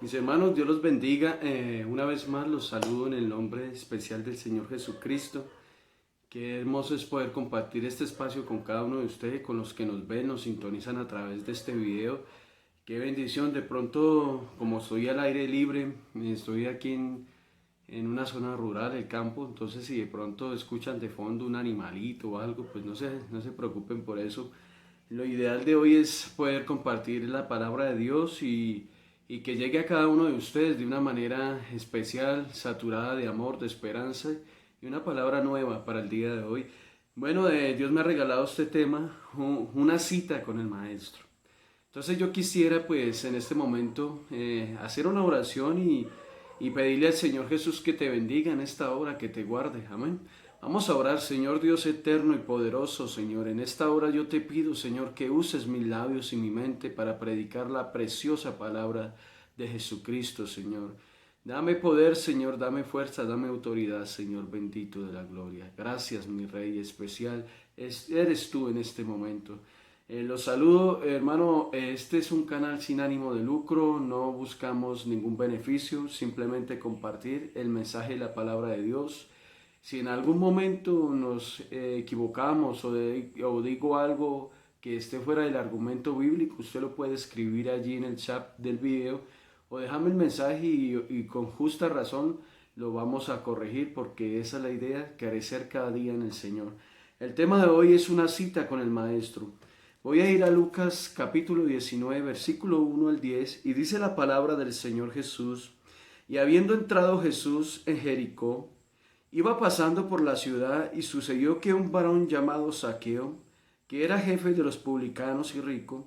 Mis hermanos, Dios los bendiga. Una vez más los saludo en el nombre especial del Señor Jesucristo. Qué hermoso es poder compartir este espacio con cada uno de ustedes, con los que nos ven, nos sintonizan a través de este video. Qué bendición. De pronto, como estoy al aire libre, estoy aquí en una zona rural, el campo, entonces si de pronto escuchan de fondo un animalito o algo, pues no se preocupen por eso. Lo ideal de hoy es poder compartir la palabra de Dios y que llegue a cada uno de ustedes de una manera especial, saturada de amor, de esperanza y una palabra nueva para el día de hoy. Bueno, Dios me ha regalado este tema, una cita con el Maestro. Entonces yo quisiera pues en este momento hacer una oración y pedirle al Señor Jesús que te bendiga en esta hora, que te guarde. Amén. Vamos a orar, Señor Dios eterno y poderoso, Señor. En esta hora yo te pido, Señor, que uses mis labios y mi mente para predicar la preciosa palabra de Jesucristo, Señor. Dame poder, Señor, dame fuerza, dame autoridad, Señor bendito de la gloria. Gracias, mi Rey especial, eres tú en este momento. Los saludo, hermano. Este es un canal sin ánimo de lucro, no buscamos ningún beneficio, simplemente compartir el mensaje y la palabra de Dios. Si en algún momento nos equivocamos o digo algo que esté fuera del argumento bíblico, usted lo puede escribir allí en el chat del video o déjame el mensaje y con justa razón lo vamos a corregir, porque esa es la idea, crecer cada día en el Señor. El tema de hoy es una cita con el Maestro. Voy a ir a Lucas capítulo 19, versículo 1 al 10, y dice la palabra del Señor Jesús: y habiendo entrado Jesús en Jericó, iba pasando por la ciudad, y sucedió que un varón llamado Zaqueo, que era jefe de los publicanos y rico,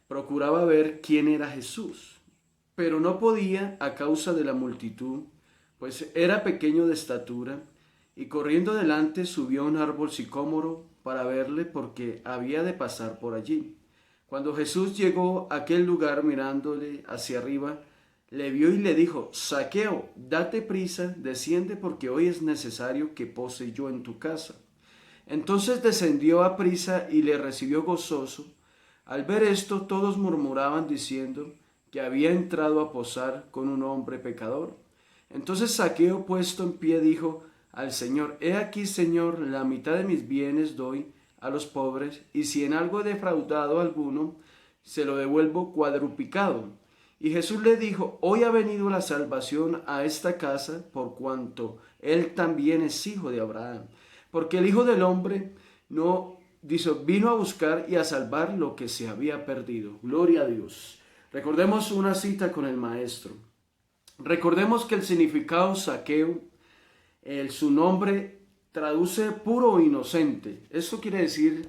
procuraba ver quién era Jesús, pero no podía a causa de la multitud, pues era pequeño de estatura, y corriendo delante subió a un árbol sicómoro para verle, porque había de pasar por allí. Cuando Jesús llegó a aquel lugar, mirándole hacia arriba, le vio y le dijo: Zaqueo, date prisa, desciende, porque hoy es necesario que pose yo en tu casa. Entonces descendió a prisa y le recibió gozoso. Al ver esto, todos murmuraban diciendo que había entrado a posar con un hombre pecador. Entonces Zaqueo, puesto en pie, dijo al Señor: He aquí, Señor, la mitad de mis bienes doy a los pobres, y si en algo he defraudado a alguno, se lo devuelvo cuadruplicado. Y Jesús le dijo: Hoy ha venido la salvación a esta casa, por cuanto él también es hijo de Abraham. Porque el Hijo del Hombre no vino a buscar y a salvar lo que se había perdido. Gloria a Dios. Recordemos una cita con el Maestro. Recordemos que el significado Zaqueo, su nombre traduce puro o inocente. Esto quiere decir,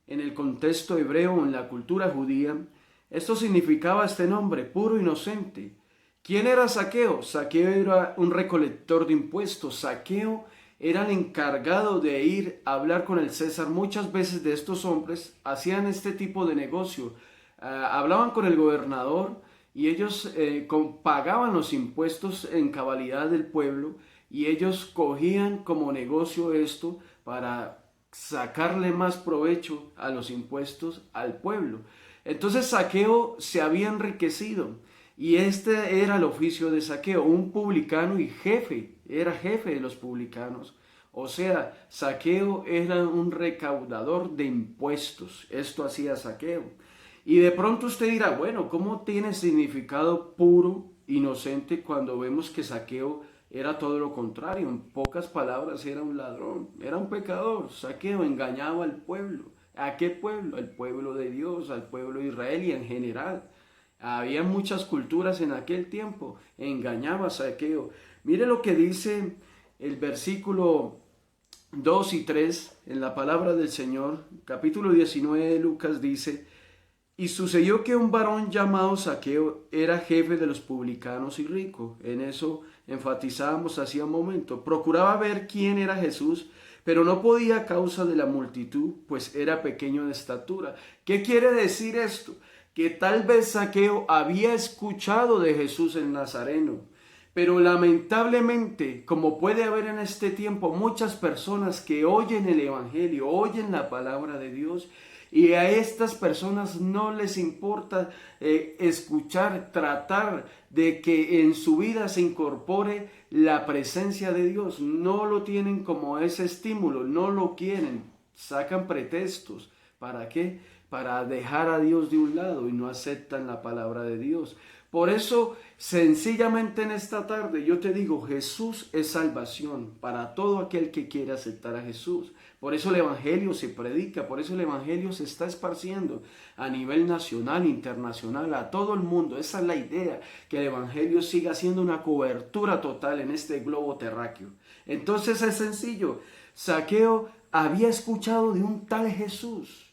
en el contexto hebreo, en la cultura judía, esto significaba este nombre, puro inocente. ¿Quién era Zaqueo? Zaqueo era un recolector de impuestos. Zaqueo era el encargado de ir a hablar con el César. Muchas veces de estos hombres hacían este tipo de negocio. Hablaban con el gobernador y ellos pagaban los impuestos en cabalidad del pueblo, y ellos cogían como negocio esto para sacarle más provecho a los impuestos al pueblo. Entonces Zaqueo se había enriquecido, y este era el oficio de Zaqueo, un publicano y jefe, era jefe de los publicanos. O sea, Zaqueo era un recaudador de impuestos, esto hacía Zaqueo. Y de pronto usted dirá: bueno, ¿cómo tiene significado puro, inocente, cuando vemos que Zaqueo era todo lo contrario? En pocas palabras, era un ladrón, era un pecador. Zaqueo engañaba al pueblo. ¿A qué pueblo? Al pueblo de Dios, al pueblo de Israel y en general. Había muchas culturas en aquel tiempo. Engañaba a Zaqueo. Mire lo que dice el versículo 2 y 3 en la palabra del Señor. Capítulo 19 de Lucas dice: y sucedió que un varón llamado Zaqueo era jefe de los publicanos y rico. En eso enfatizábamos hacía un momento. Procuraba ver quién era Jesús, pero no podía a causa de la multitud, pues era pequeño de estatura. ¿Qué quiere decir esto? Que tal vez Zaqueo había escuchado de Jesús el Nazareno, pero lamentablemente, como puede haber en este tiempo muchas personas que oyen el Evangelio, oyen la palabra de Dios, Y a estas personas no les importa escuchar, tratar de que en su vida se incorpore la presencia de Dios. No lo tienen como ese estímulo, no lo quieren. Sacan pretextos. ¿Para qué? Para dejar a Dios de un lado y no aceptan la palabra de Dios. Por eso, sencillamente en esta tarde yo te digo, Jesús es salvación para todo aquel que quiere aceptar a Jesús. Por eso el Evangelio se predica, por eso el Evangelio se está esparciendo a nivel nacional, internacional, a todo el mundo. Esa es la idea, que el Evangelio siga siendo una cobertura total en este globo terráqueo. Entonces es sencillo, Zaqueo había escuchado de un tal Jesús.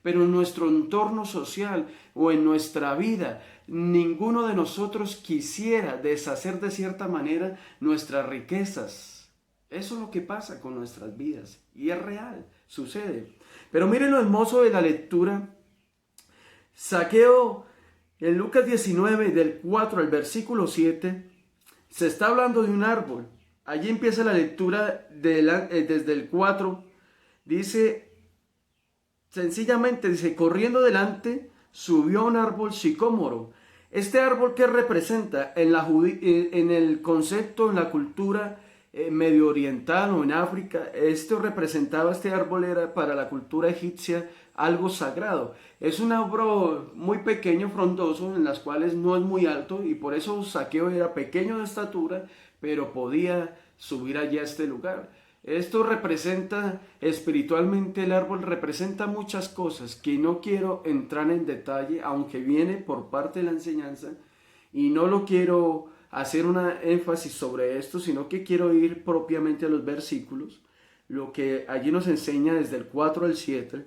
Pero en nuestro entorno social o en nuestra vida, ninguno de nosotros quisiera deshacer de cierta manera nuestras riquezas. Eso es lo que pasa con nuestras vidas y es real, sucede. Pero miren lo hermoso de la lectura. Zaqueo, en Lucas 19, del 4 al versículo 7, se está hablando de un árbol. Allí empieza la lectura desde el 4, dice... Sencillamente dice, corriendo delante, subió a un árbol sicómoro. Este árbol que representa en el concepto, en la cultura medio oriental o en África, este árbol era para la cultura egipcia algo sagrado. Es un árbol muy pequeño, frondoso, en las cuales no es muy alto y por eso Zaqueo era pequeño de estatura, pero podía subir allá a este lugar. Esto representa, espiritualmente el árbol representa muchas cosas que no quiero entrar en detalle, aunque viene por parte de la enseñanza, y no lo quiero hacer una énfasis sobre esto, sino que quiero ir propiamente a los versículos, lo que allí nos enseña desde el 4 al 7,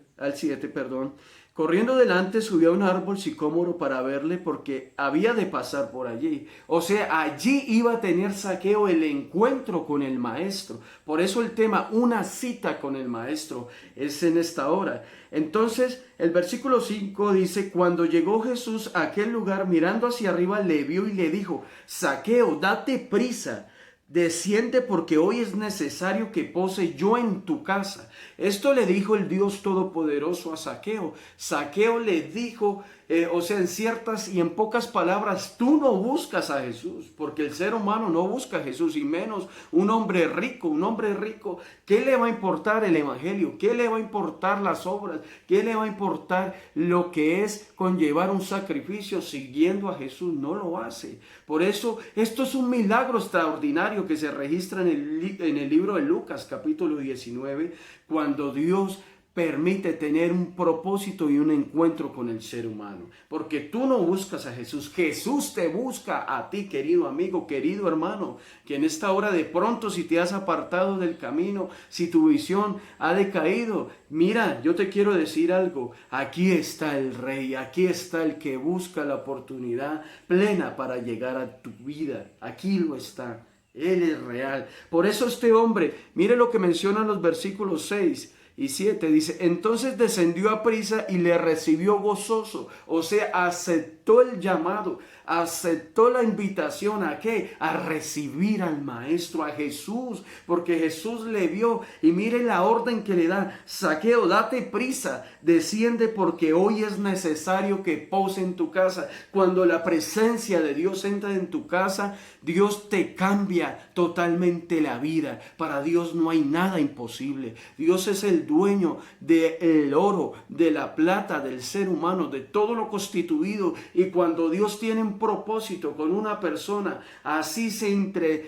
Corriendo delante subió a un árbol sicómoro para verle porque había de pasar por allí. O sea, allí iba a tener Zaqueo el encuentro con el maestro. Por eso el tema, una cita con el maestro, es en esta hora. Entonces, el versículo 5 dice, cuando llegó Jesús a aquel lugar, mirando hacia arriba, le vio y le dijo, Zaqueo, date prisa. Desciende porque hoy es necesario que pose yo en tu casa. Esto le dijo el Dios Todopoderoso a Zaqueo. Zaqueo le dijo, en ciertas y en pocas palabras, tú no buscas a Jesús, porque el ser humano no busca a Jesús, y menos un hombre rico. ¿Qué le va a importar el Evangelio? ¿Qué le va a importar las obras? ¿Qué le va a importar lo que es conllevar un sacrificio siguiendo a Jesús? No lo hace. Por eso, esto es un milagro extraordinario que se registra en el libro de Lucas, capítulo 19, cuando Dios permite tener un propósito y un encuentro con el ser humano. Porque tú no buscas a Jesús, Jesús te busca a ti, querido amigo, querido hermano, que en esta hora de pronto, si te has apartado del camino, si tu visión ha decaído, mira, yo te quiero decir algo, aquí está el Rey, aquí está el que busca la oportunidad plena para llegar a tu vida, aquí lo está, Él es real. Por eso este hombre, mire lo que mencionan los versículos 6 y 7, dice, entonces descendió a prisa y le recibió gozoso. O sea, aceptó el llamado, aceptó la invitación. ¿A qué? A recibir al Maestro, a Jesús, porque Jesús le vio. Y mire la orden que le da, Zaqueo, date prisa, desciende porque hoy es necesario que pose en tu casa. Cuando la presencia de Dios entra en tu casa, Dios te cambia totalmente la vida. Para Dios no hay nada imposible. Dios es el dueño del oro, de la plata, del ser humano, de todo lo constituido. Y cuando Dios tiene un propósito con una persona, así se introduzca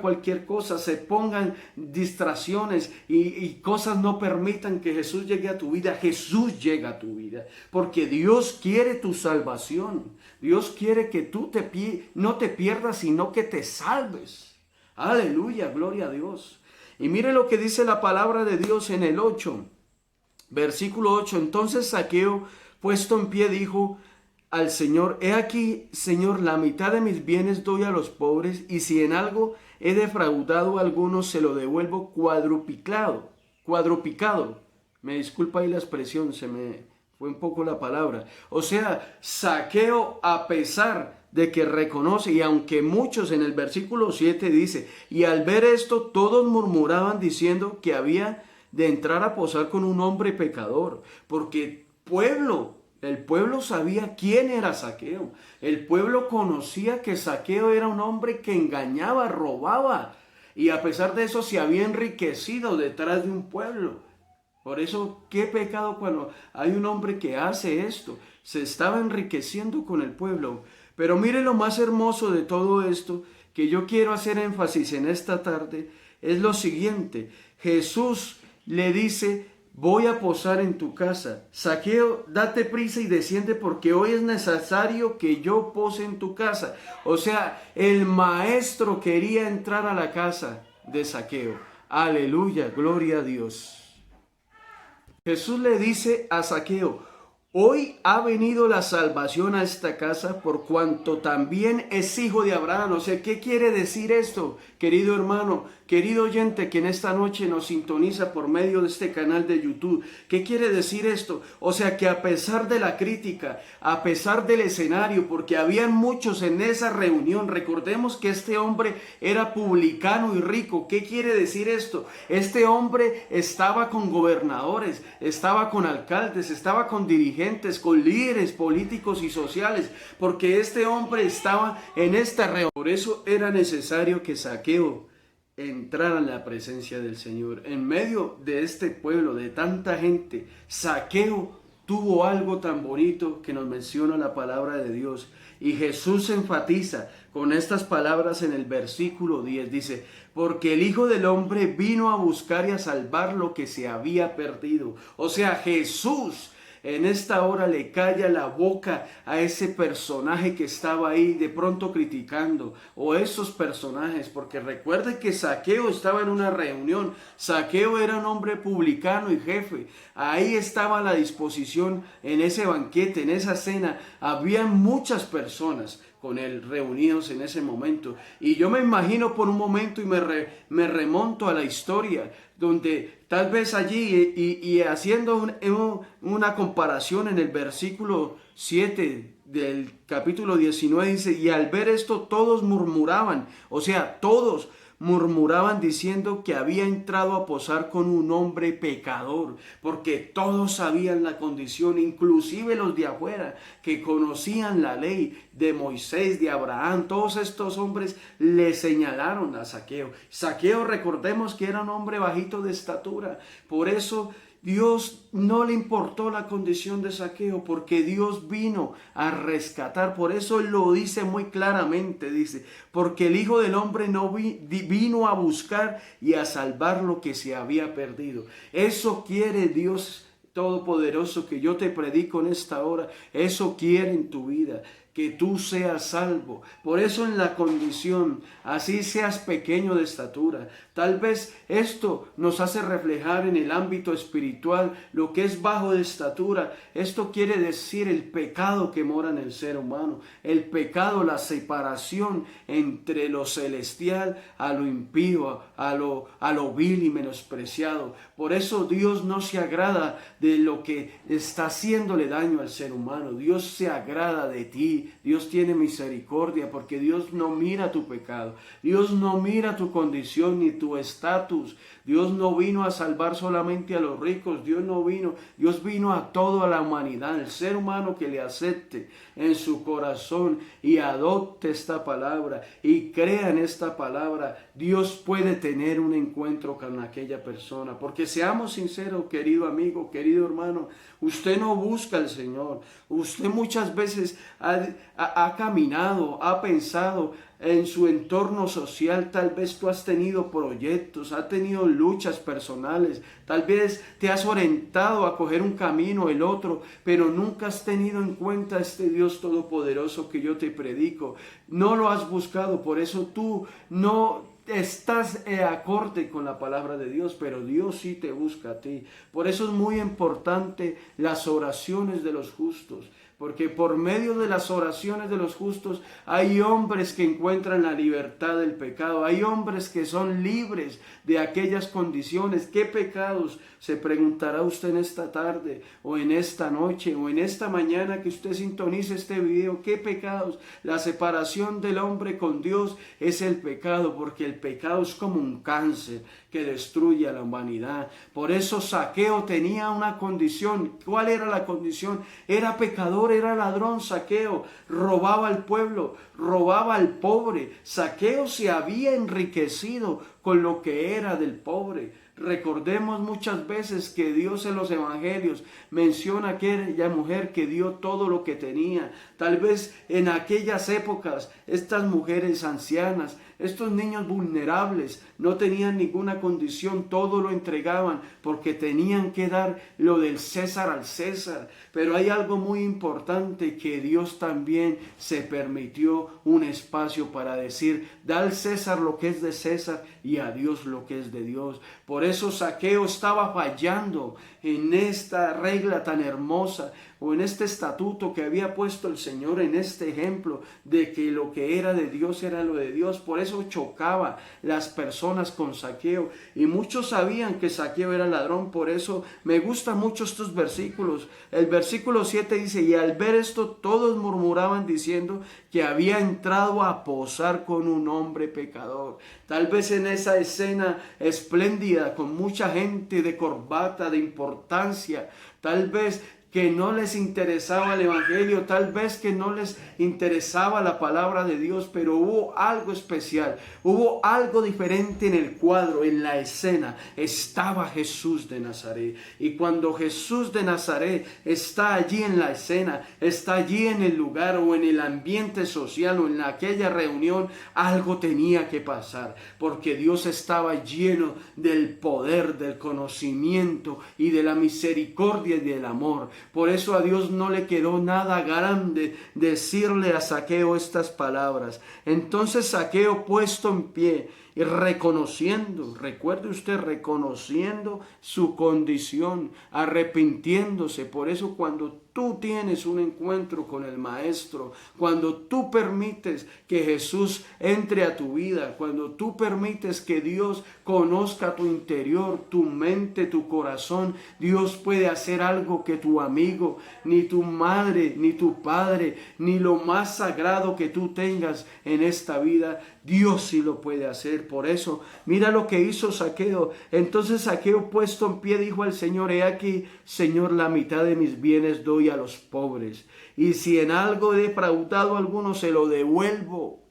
cualquier cosa, se pongan distracciones y cosas no permitan que Jesús llegue a tu vida. Jesús llega a tu vida porque Dios quiere tu salvación. Dios quiere que tú no te pierdas, sino que te salves. Aleluya, gloria a Dios. Y mire lo que dice la palabra de Dios en el 8, versículo 8. Entonces Zaqueo, puesto en pie, dijo al Señor, he aquí, Señor, la mitad de mis bienes doy a los pobres, y si en algo he defraudado a algunos, se lo devuelvo cuadruplicado. Me disculpa ahí la expresión, se me fue un poco la palabra. O sea, Zaqueo, a pesar de que reconoce, y aunque muchos, en el versículo 7 dice, y al ver esto todos murmuraban diciendo que había de entrar a posar con un hombre pecador, porque el pueblo sabía quién era Zaqueo. El pueblo conocía que Zaqueo era un hombre que engañaba, robaba, y a pesar de eso se había enriquecido detrás de un pueblo. Por eso, qué pecado cuando hay un hombre que hace esto. Se estaba enriqueciendo con el pueblo. Pero mire lo más hermoso de todo esto, que yo quiero hacer énfasis en esta tarde, es lo siguiente. Jesús le dice: voy a posar en tu casa. Zaqueo, date prisa y desciende, porque hoy es necesario que yo pose en tu casa. O sea, el maestro quería entrar a la casa de Zaqueo. Aleluya, gloria a Dios. Jesús le dice a Zaqueo: hoy ha venido la salvación a esta casa, por cuanto también es hijo de Abraham. O sea, ¿qué quiere decir esto, querido hermano, querido oyente que en esta noche nos sintoniza por medio de este canal de YouTube? ¿Qué quiere decir esto? O sea, que a pesar de la crítica, a pesar del escenario, porque habían muchos en esa reunión, recordemos que este hombre era publicano y rico. ¿Qué quiere decir esto? Este hombre estaba con gobernadores, estaba con alcaldes, estaba con dirigentes, con líderes políticos y sociales, porque este hombre estaba en esta reunión. Por eso era necesario que Zaqueo entrara en la presencia del Señor. En medio de este pueblo, de tanta gente, Zaqueo tuvo algo tan bonito que nos menciona la palabra de Dios. Y Jesús enfatiza con estas palabras en el versículo 10. Dice: porque el Hijo del Hombre vino a buscar y a salvar lo que se había perdido. O sea, Jesús en esta hora le calla la boca a ese personaje que estaba ahí de pronto criticando, o esos personajes, porque recuerde que Zaqueo estaba en una reunión. Zaqueo era un hombre publicano y jefe. Ahí estaba a la disposición en ese banquete, en esa cena. Había muchas personas con él reunidos en ese momento. Y yo me imagino por un momento y me remonto a la historia, donde tal vez allí y haciendo una comparación en el versículo 7 del capítulo 19 dice: y al ver esto todos murmuraban. O sea, todos murmuraban diciendo que había entrado a posar con un hombre pecador, porque todos sabían la condición, inclusive los de afuera que conocían la ley de Moisés, de Abraham. Todos estos hombres le señalaron a Zaqueo. Zaqueo, recordemos que era un hombre bajito de estatura. Por eso Dios no le importó la condición de Zaqueo, porque Dios vino a rescatar. Por eso lo dice muy claramente, dice: porque el Hijo del Hombre no vino a buscar y a salvar lo que se había perdido. Eso quiere Dios Todopoderoso que yo te predico en esta hora. Eso quiere en tu vida, que tú seas salvo. Por eso en la condición, así seas pequeño de estatura, tal vez esto nos hace reflejar en el ámbito espiritual lo que es bajo de estatura. Esto quiere decir el pecado que mora en el ser humano, el pecado, la separación entre lo celestial a lo impío, a lo vil y menospreciado. Por eso Dios no se agrada de lo que está haciéndole daño al ser humano. Dios se agrada de ti. Dios tiene misericordia, porque Dios no mira tu pecado. Dios no mira tu condición ni tu estatus. Dios no vino a salvar solamente a los ricos. Dios vino a toda la humanidad, el ser humano que le acepte en su corazón y adopte esta palabra y crea en esta palabra. Dios puede tener un encuentro con aquella persona, porque seamos sinceros, querido amigo, querido hermano, usted no busca al Señor. Usted muchas veces ha caminado, ha pensado en su entorno social. Tal vez tú has tenido proyectos, has tenido luchas personales, tal vez te has orientado a coger un camino, el otro, pero nunca has tenido en cuenta este Dios todopoderoso que yo te predico. No lo has buscado, por eso tú no estás acorde con la palabra de Dios, pero Dios sí te busca a ti. Por eso es muy importante las oraciones de los justos, porque por medio de las oraciones de los justos hay hombres que encuentran la libertad del pecado, hay hombres que son libres de aquellas condiciones. ¿Qué pecados? Se preguntará usted en esta tarde o en esta noche o en esta mañana que usted sintonice este video. ¿Qué pecados? La separación del hombre con Dios es el pecado, porque el pecado es como un cáncer que destruye a la humanidad. Por eso Zaqueo tenía una condición. ¿Cuál era la condición? Era pecador, era ladrón. Zaqueo robaba al pueblo, robaba al pobre. Zaqueo se había enriquecido con lo que era del pobre. Recordemos muchas veces que Dios en los evangelios menciona a aquella mujer que dio todo lo que tenía. Tal vez en aquellas épocas estas mujeres ancianas, estos niños vulnerables no tenían ninguna condición, todo lo entregaban porque tenían que dar lo del César al César. Pero hay algo muy importante, que Dios también se permitió un espacio para decir: da al César lo que es de César y a Dios lo que es de Dios. Por eso Zaqueo estaba fallando en esta regla tan hermosa, o en este estatuto que había puesto el Señor, en este ejemplo de que lo que era de Dios era lo de Dios. Por eso chocaba las personas con Zaqueo, y muchos sabían que Zaqueo era ladrón. Por eso me gustan mucho estos versículos. El versículo 7 dice: y al ver esto todos murmuraban diciendo que había entrado a posar con un hombre pecador. Tal vez en esa escena espléndida, con mucha gente de corbata, de importancia, tal vez que no les interesaba el evangelio, tal vez que no les interesaba la palabra de Dios, pero hubo algo especial, hubo algo diferente en el cuadro, en la escena. Estaba Jesús de Nazaret, y cuando Jesús de Nazaret está allí en la escena, está allí en el lugar o en el ambiente social o en aquella reunión, algo tenía que pasar, porque Dios estaba lleno del poder, del conocimiento y de la misericordia y del amor. Por eso a Dios no le quedó nada grande decirle a Zaqueo estas palabras. Entonces Zaqueo, puesto en pie y reconociendo, recuerde usted, reconociendo su condición, arrepintiéndose. Por eso cuando tú tienes un encuentro con el Maestro, cuando tú permites que Jesús entre a tu vida, cuando tú permites que Dios conozca tu interior, tu mente, tu corazón, Dios puede hacer algo que tu amigo, ni tu madre, ni tu padre, ni lo más sagrado que tú tengas en esta vida, Dios sí lo puede hacer. Por eso, mira lo que hizo Zaqueo. Entonces Zaqueo, puesto en pie, dijo al Señor: he aquí, Señor, la mitad de mis bienes doy a los pobres, y si en algo he defraudado a alguno, se lo devuelvo.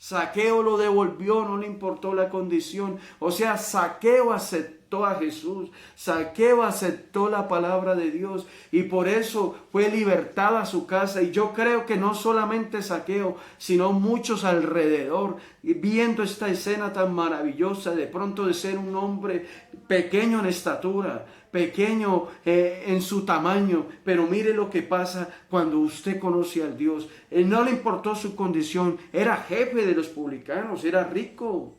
Zaqueo lo devolvió, no le importó la condición. O sea, Zaqueo aceptó a Jesús, Zaqueo aceptó la palabra de Dios, y por eso fue libertada su casa. Y yo creo que no solamente Zaqueo, sino muchos alrededor, viendo esta escena tan maravillosa, de pronto de ser un hombre pequeño en estatura, pequeño en su tamaño, pero mire lo que pasa cuando usted conoce al Dios. No le importó su condición, era jefe de los publicanos, era rico.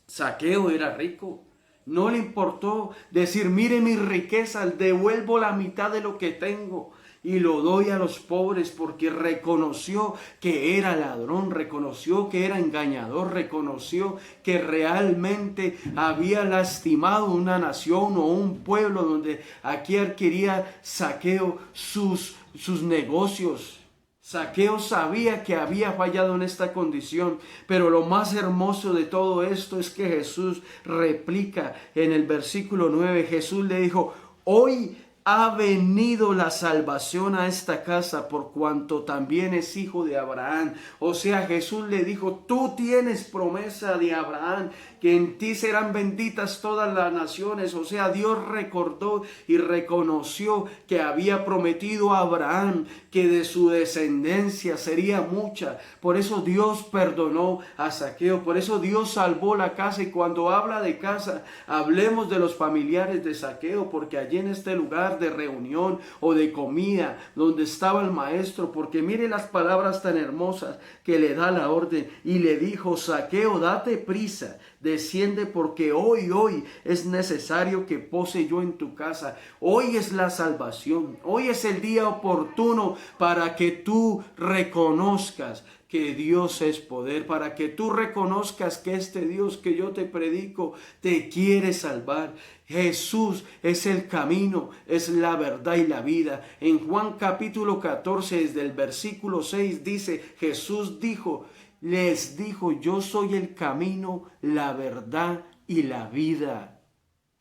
Zaqueo era rico. No le importó decir: mire mis riquezas, devuelvo la mitad de lo que tengo y lo doy a los pobres, porque reconoció que era ladrón, reconoció que era engañador, reconoció que realmente había lastimado una nación o un pueblo, donde aquí adquiría Zaqueo sus negocios. Zaqueo sabía que había fallado en esta condición, pero lo más hermoso de todo esto es que Jesús replica en el versículo 9. Jesús le dijo: hoy ha venido la salvación a esta casa, por cuanto también es hijo de Abraham. O sea, Jesús le dijo: tú tienes promesa de Abraham, que en ti serán benditas todas las naciones. O sea, Dios recordó y reconoció que había prometido a Abraham que de su descendencia sería mucha. Por eso Dios perdonó a Zaqueo, por eso Dios salvó la casa. Y cuando habla de casa, hablemos de los familiares de Zaqueo, porque allí en este lugar de reunión o de comida donde estaba el maestro, porque mire las palabras tan hermosas que le da la orden, y le dijo: Zaqueo, date prisa, Desciende porque hoy es necesario que pose yo en tu casa. Hoy es la salvación. Hoy es el día oportuno para que tú reconozcas que Dios es poder, para que tú reconozcas que este Dios que yo te predico te quiere salvar. Jesús es el camino, es la verdad y la vida. En Juan capítulo 14, desde el versículo 6 dice, Jesús les dijo, yo soy el camino, la verdad y la vida.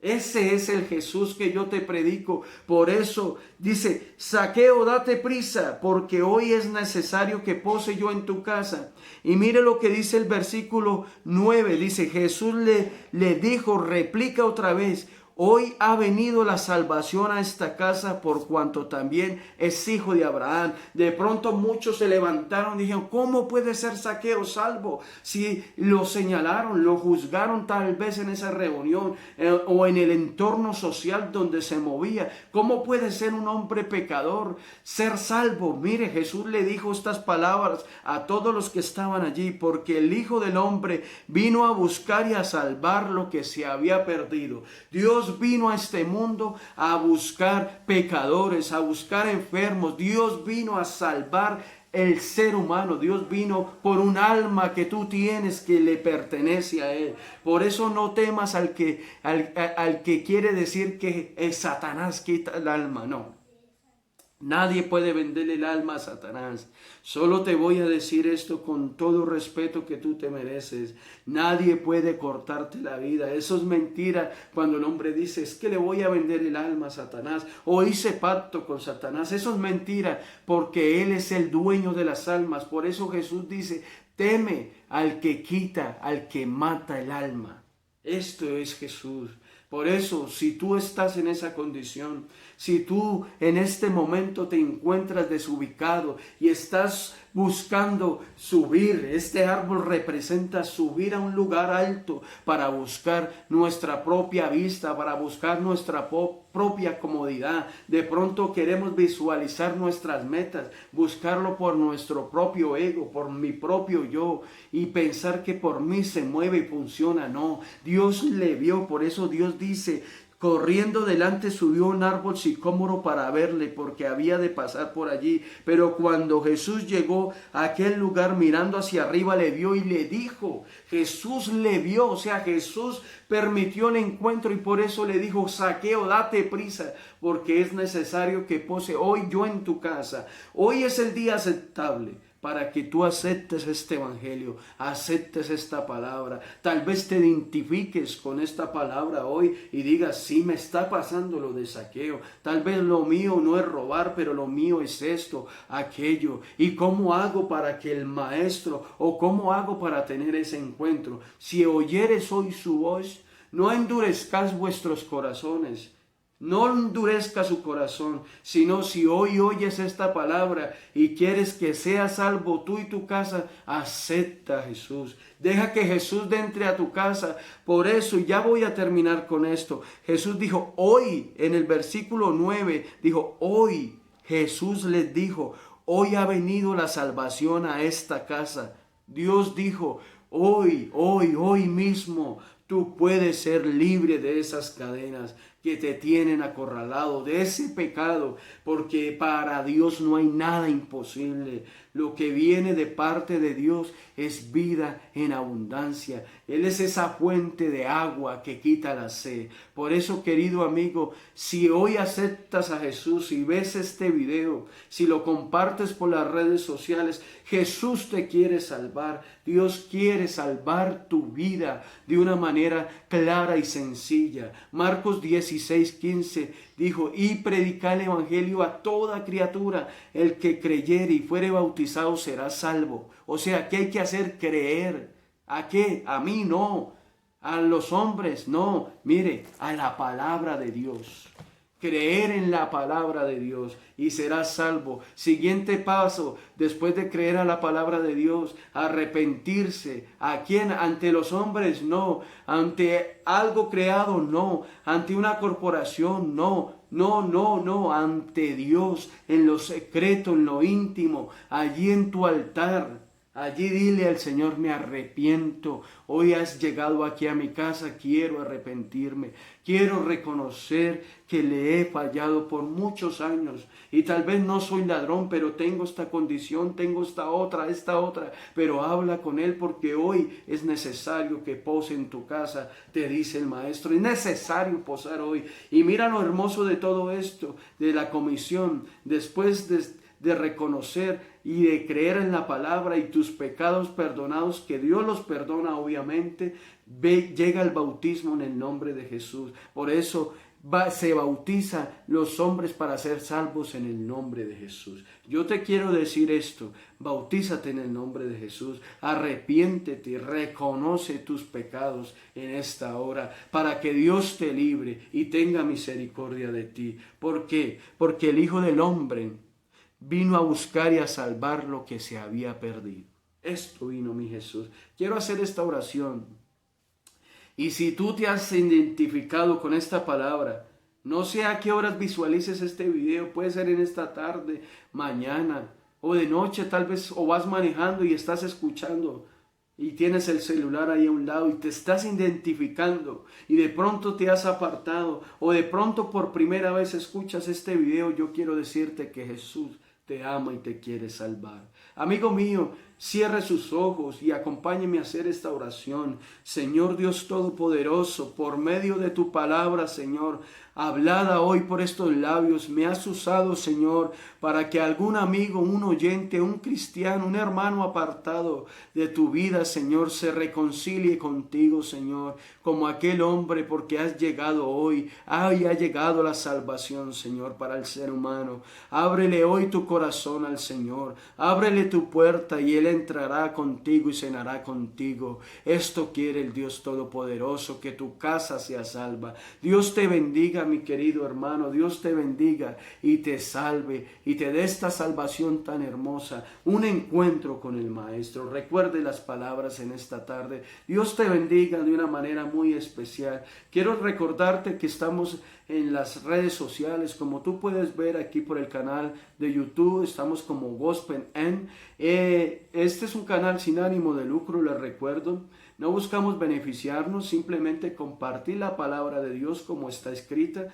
Ese es el Jesús que yo te predico. Por eso dice, Zaqueo, date prisa, porque hoy es necesario que pose yo en tu casa. Y mire lo que dice el versículo 9. Dice, Jesús le dijo, replica otra vez, hoy ha venido la salvación a esta casa por cuanto también es hijo de Abraham. De pronto muchos se levantaron y dijeron, ¿cómo puede ser Zaqueo salvo? Si lo señalaron, lo juzgaron tal vez en esa reunión o en el entorno social donde se movía. ¿Cómo puede ser un hombre pecador ser salvo? Mire, Jesús le dijo estas palabras a todos los que estaban allí, porque el Hijo del Hombre vino a buscar y a salvar lo que se había perdido. Dios vino a este mundo a buscar pecadores, a buscar enfermos. Dios vino a salvar el ser humano. Dios vino por un alma que tú tienes que le pertenece a Él. Por eso no temas al que quiere decir que Satanás quita el alma. No. Nadie puede venderle el alma a Satanás. Solo te voy a decir esto con todo respeto que tú te mereces. Nadie puede cortarte la vida. Eso es mentira cuando el hombre dice, es que le voy a vender el alma a Satanás o hice pacto con Satanás. Eso es mentira porque Él es el dueño de las almas. Por eso Jesús dice, teme al que quita, al que mata el alma. Esto es Jesús. Por eso, si tú estás en esa condición, si tú en este momento te encuentras desubicado y estás buscando subir, este árbol representa subir a un lugar alto para buscar nuestra propia vista, para buscar nuestra propia comodidad. De pronto queremos visualizar nuestras metas, buscarlo por nuestro propio ego, por mi propio yo y pensar que por mí se mueve y funciona. No, Dios le vio, por eso Dios dice, corriendo delante subió un árbol sicómoro para verle, porque había de pasar por allí. Pero cuando Jesús llegó a aquel lugar, mirando hacia arriba, le vio y le dijo. Jesús le vio, o sea, Jesús permitió el encuentro y por eso le dijo, Zaqueo, date prisa, porque es necesario que pose hoy yo en tu casa. Hoy es el día aceptable para que tú aceptes este evangelio, aceptes esta palabra. Tal vez te identifiques con esta palabra hoy y digas, sí, me está pasando lo de Zaqueo. Tal vez lo mío no es robar, pero lo mío es esto, aquello. ¿Y cómo hago para que el maestro o cómo hago para tener ese encuentro? Si oyeres hoy su voz, no endurezcáis vuestros corazones. No endurezca su corazón, sino si hoy oyes esta palabra y quieres que seas salvo tú y tu casa, acepta a Jesús. Deja que Jesús entre a tu casa. Por eso, ya voy a terminar con esto. Jesús dijo, hoy, en el versículo 9, dijo, hoy, Jesús les dijo, hoy ha venido la salvación a esta casa. Dios dijo, hoy mismo, tú puedes ser libre de esas cadenas que te tienen acorralado, de ese pecado, porque para Dios no hay nada imposible. Lo que viene de parte de Dios es vida en abundancia. Él es esa fuente de agua que quita la sed. Por eso, querido amigo, si hoy aceptas a Jesús y ves este video, si lo compartes por las redes sociales, Jesús te quiere salvar. Dios quiere salvar tu vida de una manera clara y sencilla. Marcos 16:15 dijo, y predicar el evangelio a toda criatura. El que creyere y fuere bautizado será salvo. O sea, ¿qué hay que hacer? Creer. ¿A qué? A mí no. A los hombres no. Mire, a la palabra de Dios. Creer en la palabra de Dios y serás salvo. Siguiente paso, después de creer a la palabra de Dios, arrepentirse. ¿A quién? Ante los hombres, no. Ante algo creado, no. Ante una corporación, no. No. Ante Dios, en lo secreto, en lo íntimo, allí en tu altar. Allí dile al Señor, me arrepiento. Hoy has llegado aquí a mi casa, quiero arrepentirme. Quiero reconocer que le he fallado por muchos años. Y tal vez no soy ladrón, pero tengo esta condición, tengo esta otra. Pero habla con Él porque hoy es necesario que pose en tu casa, te dice el Maestro. Es necesario posar hoy. Y mira lo hermoso de todo esto, de la comisión. Después de reconocer y de creer en la palabra y tus pecados perdonados, que Dios los perdona obviamente, llega el bautismo en el nombre de Jesús. Por eso se bautizan los hombres para ser salvos en el nombre de Jesús. Yo te quiero decir esto, bautízate en el nombre de Jesús, arrepiéntete, reconoce tus pecados en esta hora para que Dios te libre y tenga misericordia de ti. ¿Por qué? Porque el Hijo del Hombre vino a buscar y a salvar lo que se había perdido. Esto vino mi Jesús. Quiero hacer esta oración. Y si tú te has identificado con esta palabra, no sé a qué horas visualices este video, puede ser en esta tarde, mañana o de noche tal vez, o vas manejando y estás escuchando y tienes el celular ahí a un lado y te estás identificando y de pronto te has apartado o de pronto por primera vez escuchas este video, yo quiero decirte que Jesús te ama y te quiere salvar. Amigo mío, cierre sus ojos y acompáñeme a hacer esta oración. Señor Dios Todopoderoso, por medio de tu palabra, Señor, hablada hoy por estos labios, me has usado, Señor, para que algún amigo, un oyente, un cristiano, un hermano apartado de tu vida, Señor, se reconcilie contigo, Señor, como aquel hombre, porque has llegado hoy. Ha llegado la salvación, Señor, para el ser humano. Ábrele hoy tu corazón al Señor. Ábrele tu puerta y Él entrará contigo y cenará contigo. Esto quiere el Dios Todopoderoso, que tu casa sea salva. Dios te bendiga, mi querido hermano. Dios te bendiga y te salve y te dé esta salvación tan hermosa. Un encuentro con el Maestro. Recuerde las palabras en esta tarde. Dios te bendiga de una manera muy especial. Quiero recordarte que estamos en las redes sociales, como tú puedes ver aquí por el canal de YouTube, estamos como Gospel N. Este es un canal sin ánimo de lucro, les recuerdo. No buscamos beneficiarnos, simplemente compartir la palabra de Dios como está escrita,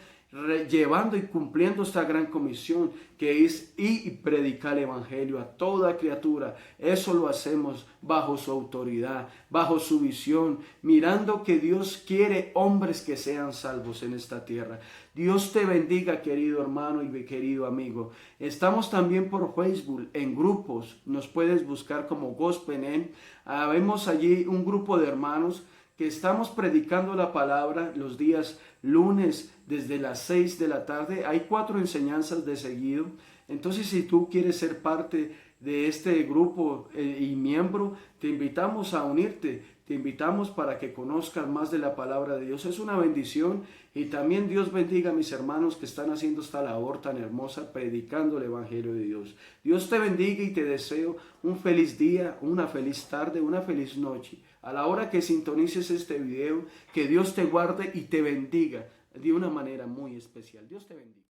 llevando y cumpliendo esta gran comisión que es ir y predicar el evangelio a toda criatura. Eso lo hacemos bajo su autoridad, bajo su visión, mirando que Dios quiere hombres que sean salvos en esta tierra. Dios te bendiga, querido hermano y querido amigo. Estamos también por Facebook en grupos, nos puedes buscar como Gospel N. Vemos allí un grupo de hermanos que estamos predicando la palabra los días lunes desde las 6 de la tarde. Hay 4 enseñanzas de seguido. Entonces, si tú quieres ser parte de este grupo y miembro, te invitamos a unirte. Te invitamos para que conozcas más de la palabra de Dios. Es una bendición y también Dios bendiga a mis hermanos que están haciendo esta labor tan hermosa predicando el evangelio de Dios. Dios te bendiga y te deseo un feliz día, una feliz tarde, una feliz noche. A la hora que sintonices este video, que Dios te guarde y te bendiga de una manera muy especial. Dios te bendiga.